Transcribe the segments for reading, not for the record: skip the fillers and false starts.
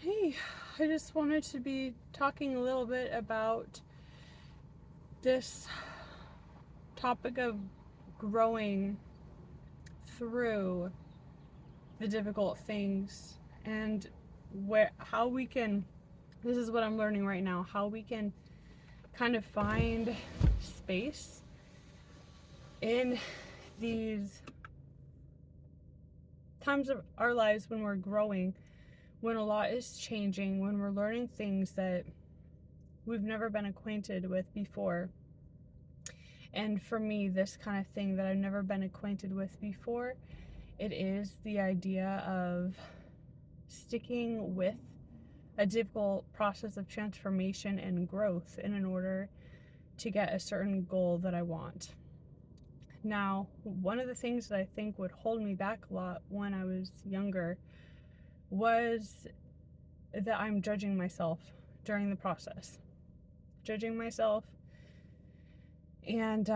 Hey, I just wanted to be talking a little bit about this topic of growing through the difficult things and how we can, this is what I'm learning right now, how we can kind of find space in these times of our lives when we're growing, when a lot is changing, when we're learning things that we've never been acquainted with before. And for me, this kind of thing that I've never been acquainted with before, it is the idea of sticking with a difficult process of transformation and growth in order to get a certain goal that I want. Now, one of the things that I think would hold me back a lot when I was younger was that I'm judging myself during the process. Judging myself and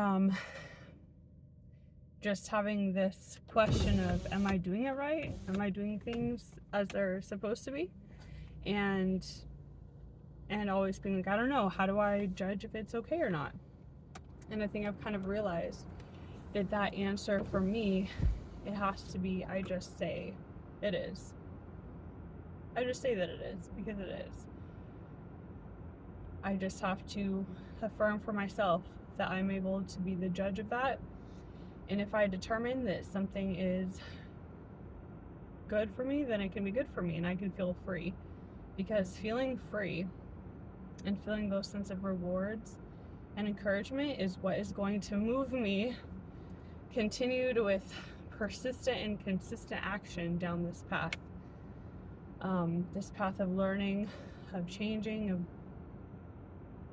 just having this question of, am I doing it right? Am I doing things as they're supposed to be? And always being like, I don't know, how do I judge if it's okay or not? And I think I've kind of realized that answer for me, it has to be, I just say it is. I just say that it is because it is. I just have to affirm for myself that I'm able to be the judge of that. And if I determine that something is good for me, then it can be good for me and I can feel free. Because feeling free and feeling those sense of rewards and encouragement is what is going to move me continued with persistent and consistent action down this path. This path of learning, of changing, of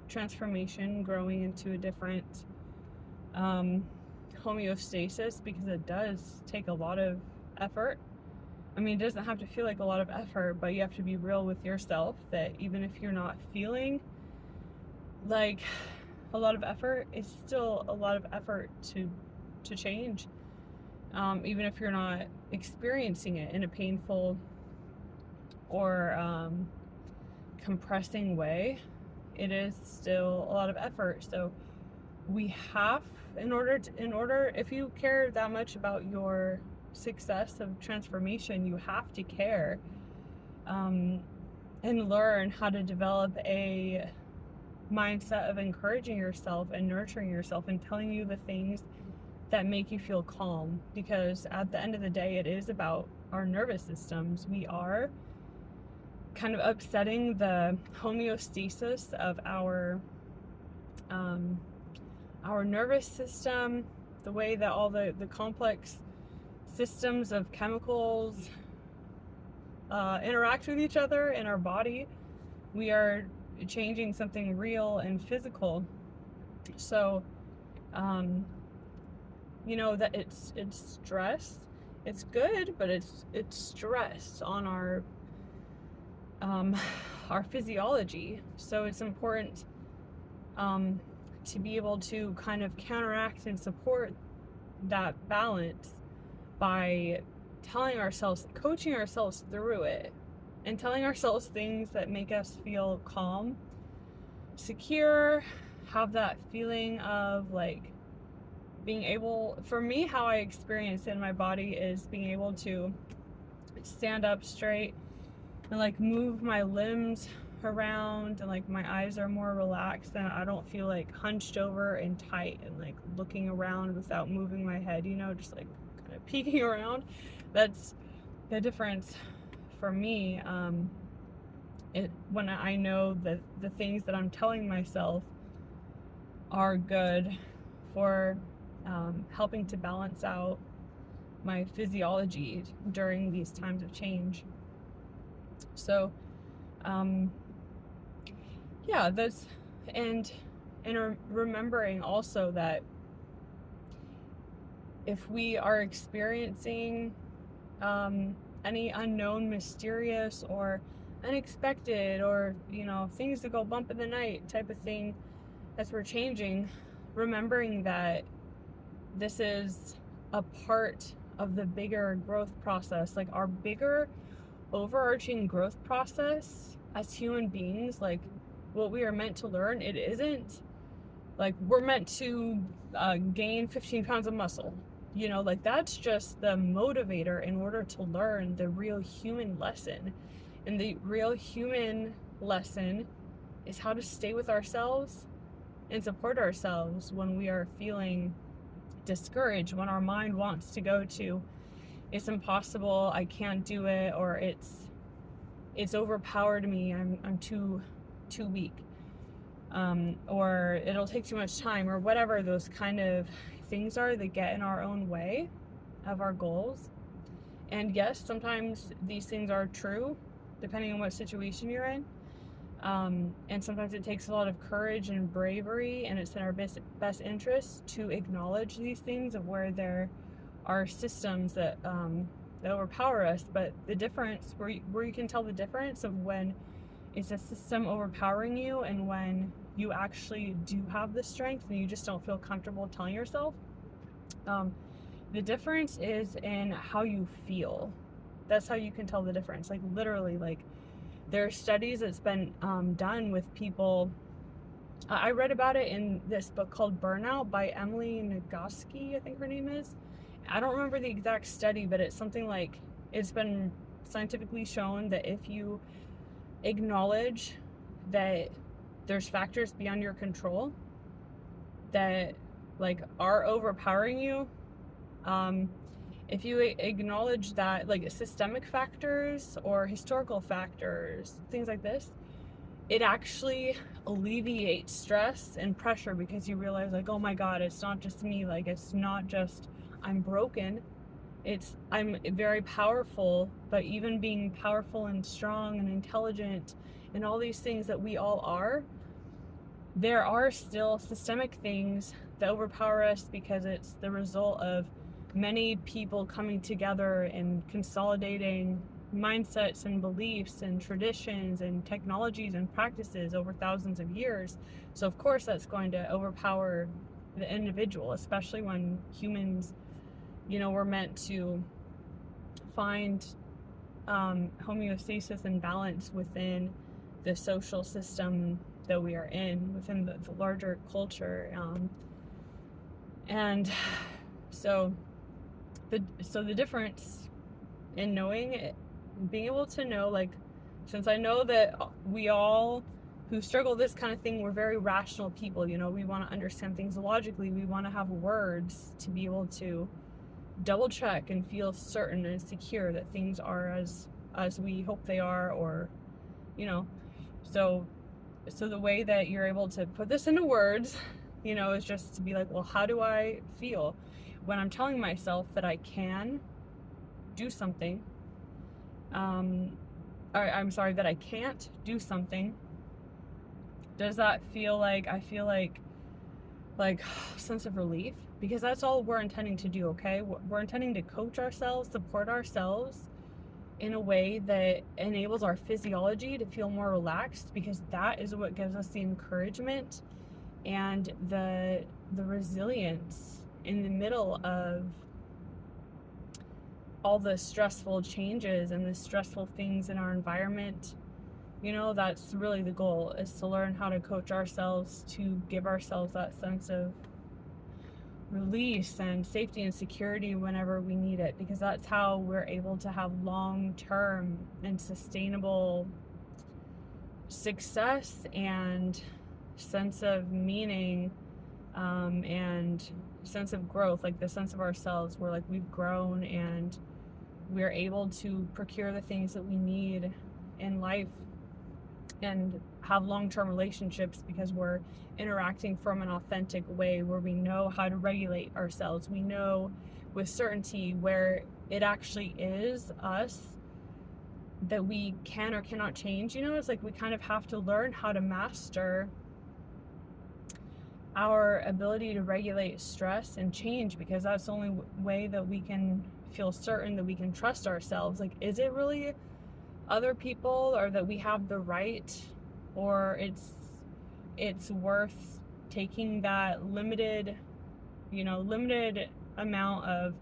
transformation, growing into a different homeostasis, because it does take a lot of effort. I mean, it doesn't have to feel like a lot of effort, but you have to be real with yourself that even if you're not feeling like a lot of effort, it's still a lot of effort to change. Even if you're not experiencing it in a painful or compressing way, it is still a lot of effort. So we have, in order, if you care that much about your success of transformation, you have to care and learn how to develop a mindset of encouraging yourself and nurturing yourself and telling you the things that make you feel calm, because at the end of the day, it is about our nervous systems. We are kind of upsetting the homeostasis of our nervous system, the way that all the complex systems of chemicals interact with each other in our body. We are changing something real and physical. So that it's stress. It's good, but it's stress on our physiology. So it's important to be able to kind of counteract and support that balance by telling ourselves, coaching ourselves through it, and telling ourselves things that make us feel calm, secure, have that feeling of like being able, for me, how I experience it in my body is being able to stand up straight and like move my limbs around, and like my eyes are more relaxed and I don't feel like hunched over and tight and like looking around without moving my head, just like kind of peeking around. That's the difference for me. When I know that the things that I'm telling myself are good for helping to balance out my physiology during these times of change. So that's, and remembering also that if we are experiencing any unknown, mysterious, or unexpected, or things that go bump in the night type of thing as we're changing, remembering that this is a part of the bigger growth process. Like our bigger overarching growth process as human beings, like what we are meant to learn, it isn't like we're meant to gain 15 pounds of muscle. Like that's just the motivator in order to learn the real human lesson. And the real human lesson is how to stay with ourselves and support ourselves when we are feeling discouraged, when our mind wants to go to, it's impossible, I can't do it, or it's overpowered me, I'm too weak, or it'll take too much time, or whatever those kind of things are that get in our own way of our goals. And yes, sometimes these things are true depending on what situation you're in. And sometimes it takes a lot of courage and bravery, and it's in our best interest to acknowledge these things of where there are systems that overpower us. But the difference, where you can tell the difference of when it's a system overpowering you and when you actually do have the strength and you just don't feel comfortable telling yourself, the difference is in how you feel. That's how you can tell the difference. Like literally, like there are studies that's been done with people. I read about it in this book called Burnout by Emily Nagoski, I think her name is. I don't remember the exact study, but it's something like, it's been scientifically shown that if you acknowledge that there's factors beyond your control that like are overpowering you, if you acknowledge that, like systemic factors or historical factors, things like this, it actually alleviates stress and pressure, because you realize like, oh my God, it's not just me. Like, it's not just I'm broken. I'm very powerful, but even being powerful and strong and intelligent and all these things that we all are, there are still systemic things that overpower us, because it's the result of many people coming together and consolidating mindsets and beliefs and traditions and technologies and practices over thousands of years. So of course that's going to overpower the individual, especially when humans, we're meant to find homeostasis and balance within the social system that we are in, within the larger culture. And so the difference in knowing it, being able to know, like, since I know that we all who struggle this kind of thing, we're very rational people, we want to understand things logically, we want to have words to be able to double check and feel certain and secure that things are as we hope they are, or so the way that you're able to put this into words, is just to be like, well, how do I feel when I'm telling myself that I can do something, that I can't do something? Does that feel like I feel like sense of relief? Because that's all we're intending to do, okay? We're intending to coach ourselves, support ourselves in a way that enables our physiology to feel more relaxed, because that is what gives us the encouragement and the resilience in the middle of all the stressful changes and the stressful things in our environment. That's really the goal, is to learn how to coach ourselves to give ourselves that sense of release and safety and security whenever we need it, because that's how we're able to have long-term and sustainable success and sense of meaning, and sense of growth, like the sense of ourselves where like we've grown and we're able to procure the things that we need in life and have long-term relationships, because we're interacting from an authentic way where we know how to regulate ourselves. We know with certainty where it actually is us that we can or cannot change. It's like we kind of have to learn how to master our ability to regulate stress and change, because that's the only way that we can feel certain that we can trust ourselves. Like, is it really other people, or that we have the right, or it's worth taking that limited amount of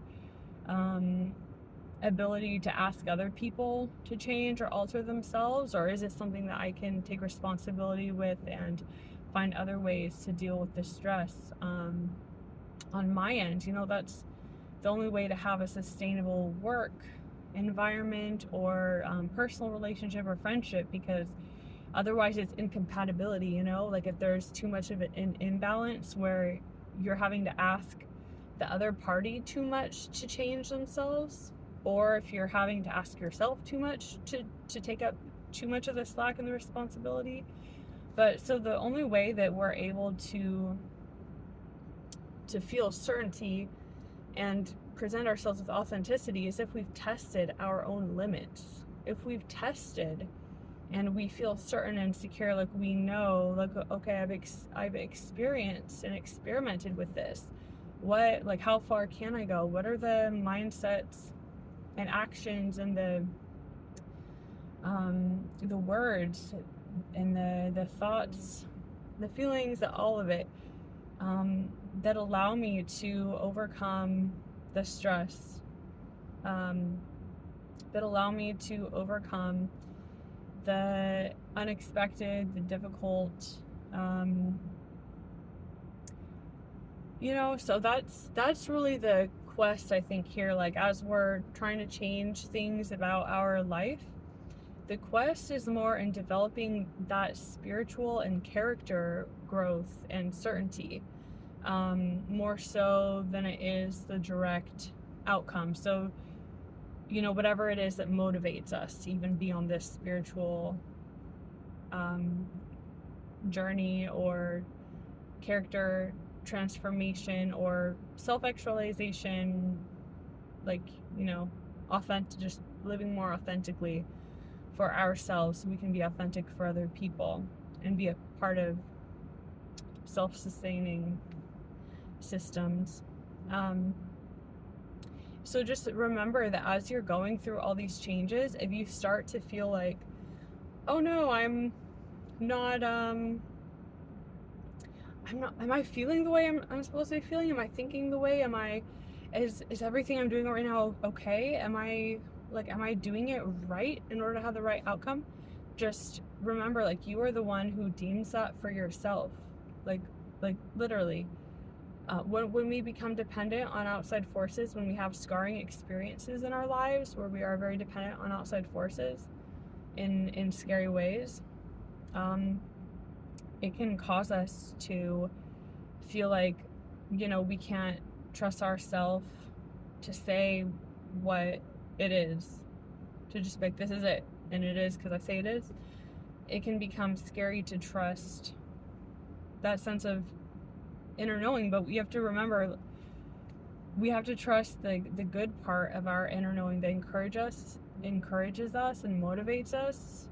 ability to ask other people to change or alter themselves, or is it something that I can take responsibility with and find other ways to deal with the stress on my end? That's the only way to have a sustainable work environment or personal relationship or friendship, because otherwise it's incompatibility. Like if there's too much of an imbalance where you're having to ask the other party too much to change themselves, or if you're having to ask yourself too much to take up too much of the slack and the responsibility. But so the only way that we're able to feel certainty and present ourselves with authenticity is if we've tested our own limits. If we've tested and we feel certain and secure, like we know, like, okay, I've experienced and experimented with this. How far can I go? What are the mindsets and actions and the words and the thoughts, the feelings, all of it, that allow me to overcome the stress, that allow me to overcome the unexpected, the difficult, so that's really the quest, I think, here. Like, as we're trying to change things about our life, the quest is more in developing that spiritual and character growth and certainty, more so than it is the direct outcome. So, whatever it is that motivates us to even be on this spiritual journey or character transformation or self-actualization, like, just living more authentically for ourselves so we can be authentic for other people and be a part of self-sustaining systems. So just remember that as you're going through all these changes, if you start to feel like, oh no, I'm not, am I feeling the way I'm supposed to be feeling? Am I thinking the way? Is everything I'm doing right now okay? Am I doing it right in order to have the right outcome? Just remember, like, you are the one who deems that for yourself. Like literally. When we become dependent on outside forces, when we have scarring experiences in our lives where we are very dependent on outside forces in scary ways, it can cause us to feel like, we can't trust ourselves to say what it is, to just be like, this is it, and it is because I say it is. It can become scary to trust that sense of inner knowing, but we have to remember, we have to trust the good part of our inner knowing that encourages us and motivates us,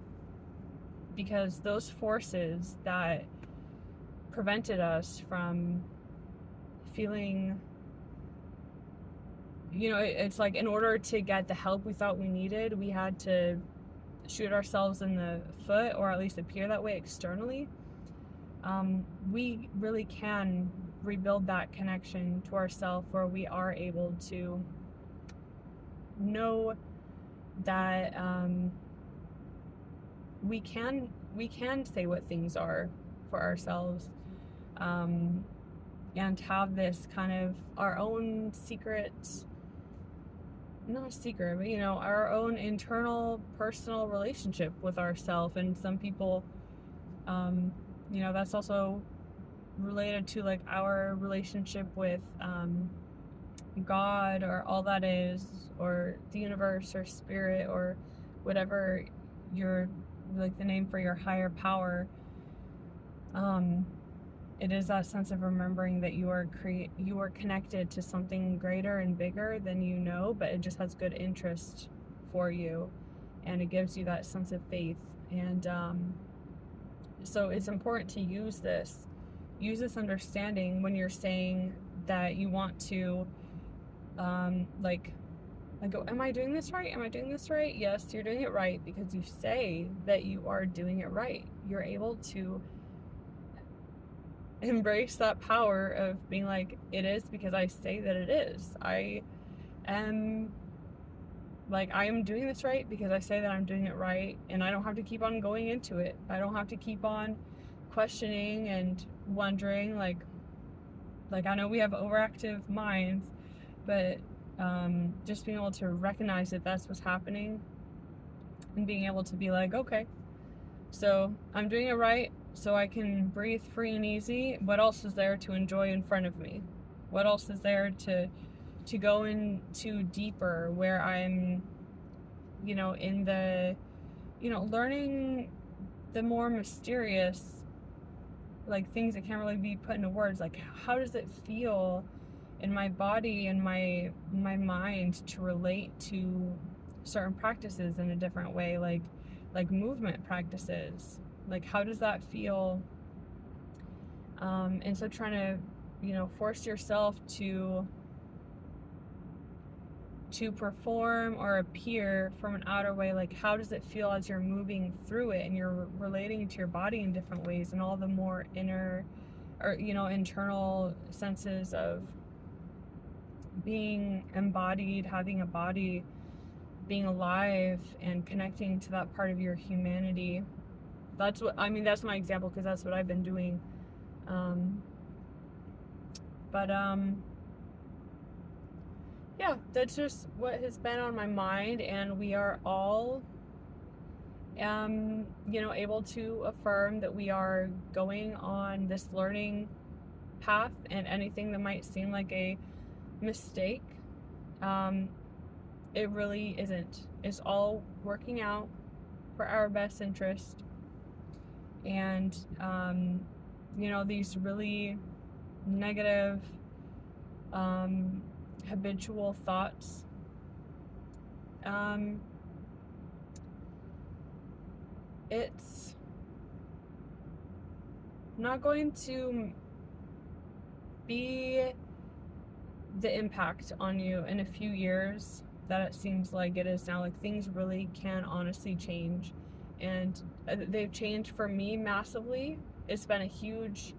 because those forces that prevented us from feeling, it's like, in order to get the help we thought we needed, we had to shoot ourselves in the foot, or at least appear that way externally. We really can rebuild that connection to ourselves, where we are able to know that we can say what things are for ourselves, and have this kind of our own secret, not a secret, but our own internal personal relationship with ourselves. And some people, that's also related to, like, our relationship with God, or all that is, or the universe, or spirit, or whatever your, like, the name for your higher power. It is that sense of remembering that you are connected to something greater and bigger than but it just has good interest for you, and it gives you that sense of faith. And so it's important to use this understanding when you're saying that you want to, go, am I doing this right? Am I doing this right? Yes, you're doing it right, because you say that you are doing it right. You're able to embrace that power of being like, it is because I say that it is. I am like, I am doing this right because I say that I'm doing it right, and I don't have to keep on going into it. I don't have to keep on questioning and wondering, like I know we have overactive minds, but just being able to recognize that that's what's happening, and being able to be like, okay, so I'm doing it right, so I can breathe free and easy. What else is there to enjoy in front of me? What else is there to go into deeper, where I'm, in the, learning the more mysterious, like, things that can't really be put into words. Like, how does it feel in my body and my mind to relate to certain practices in a different way, like movement practices? Like, how does that feel? And so trying to, force yourself to perform or appear from an outer way. Like, how does it feel as you're moving through it and you're relating to your body in different ways, and all the more inner or, internal senses of being embodied, having a body, being alive, and connecting to that part of your humanity. That's my example, because that's what I've been doing. But yeah, that's just what has been on my mind, and we are all able to affirm that we are going on this learning path, and anything that might seem like a mistake, it really isn't. It's all working out for our best interest. And these really negative habitual thoughts, it's not going to be the impact on you in a few years that it seems like it is now. Like, things really can honestly change, and they've changed for me massively. It's been a huge,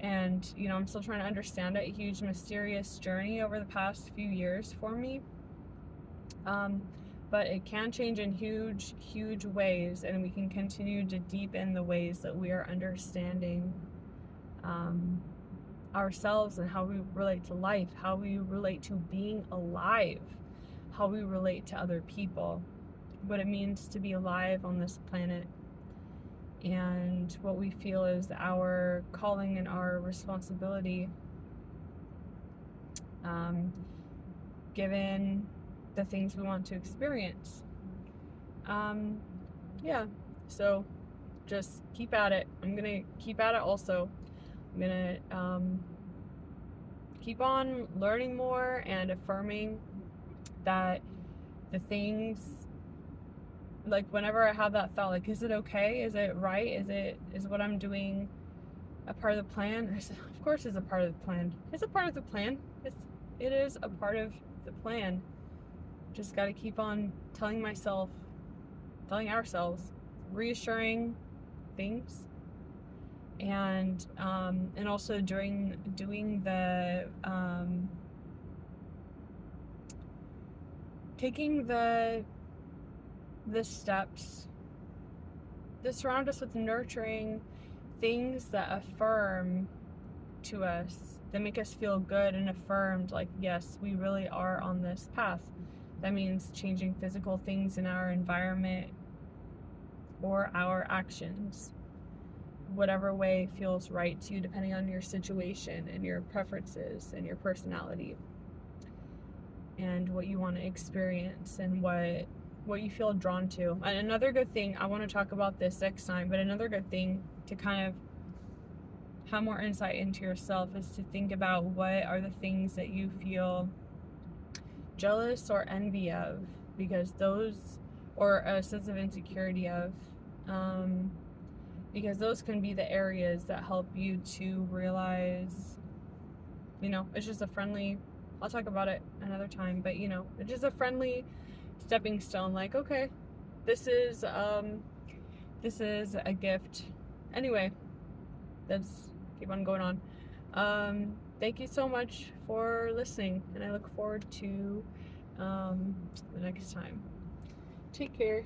and I'm still trying to understand it, a huge mysterious journey over the past few years for me. But it can change in huge ways, and we can continue to deepen the ways that we are understanding ourselves, and how we relate to life, how we relate to being alive, how we relate to other people, what it means to be alive on this planet, and what we feel is our calling and our responsibility, given the things we want to experience. Yeah, so just keep at it. I'm gonna keep at it also. I'm gonna keep on learning more and affirming that the things, like, whenever I have that thought, like, is it okay? Is it right? Is what I'm doing a part of the plan? Of course it's a part of the plan. It's a part of the plan. It is a part of the plan. Just got to keep on telling ourselves, reassuring things, and also doing the taking the steps that surround us with nurturing things that affirm to us, that make us feel good and affirmed, like, yes, we really are on this path. That means changing physical things in our environment or our actions, whatever way feels right to you, depending on your situation and your preferences and your personality and what you want to experience and what you feel drawn to. And another good thing, I want to talk about this next time, but another good thing to kind of have more insight into yourself is to think about what are the things that you feel jealous or envy of, because those, or a sense of insecurity of, because those can be the areas that help you to realize, it's just a friendly, I'll talk about it another time, but it's just a friendly stepping stone, like, okay, this is a gift. Anyway, let's keep on going on. Thank you so much for listening, and I look forward to the next time. Take care.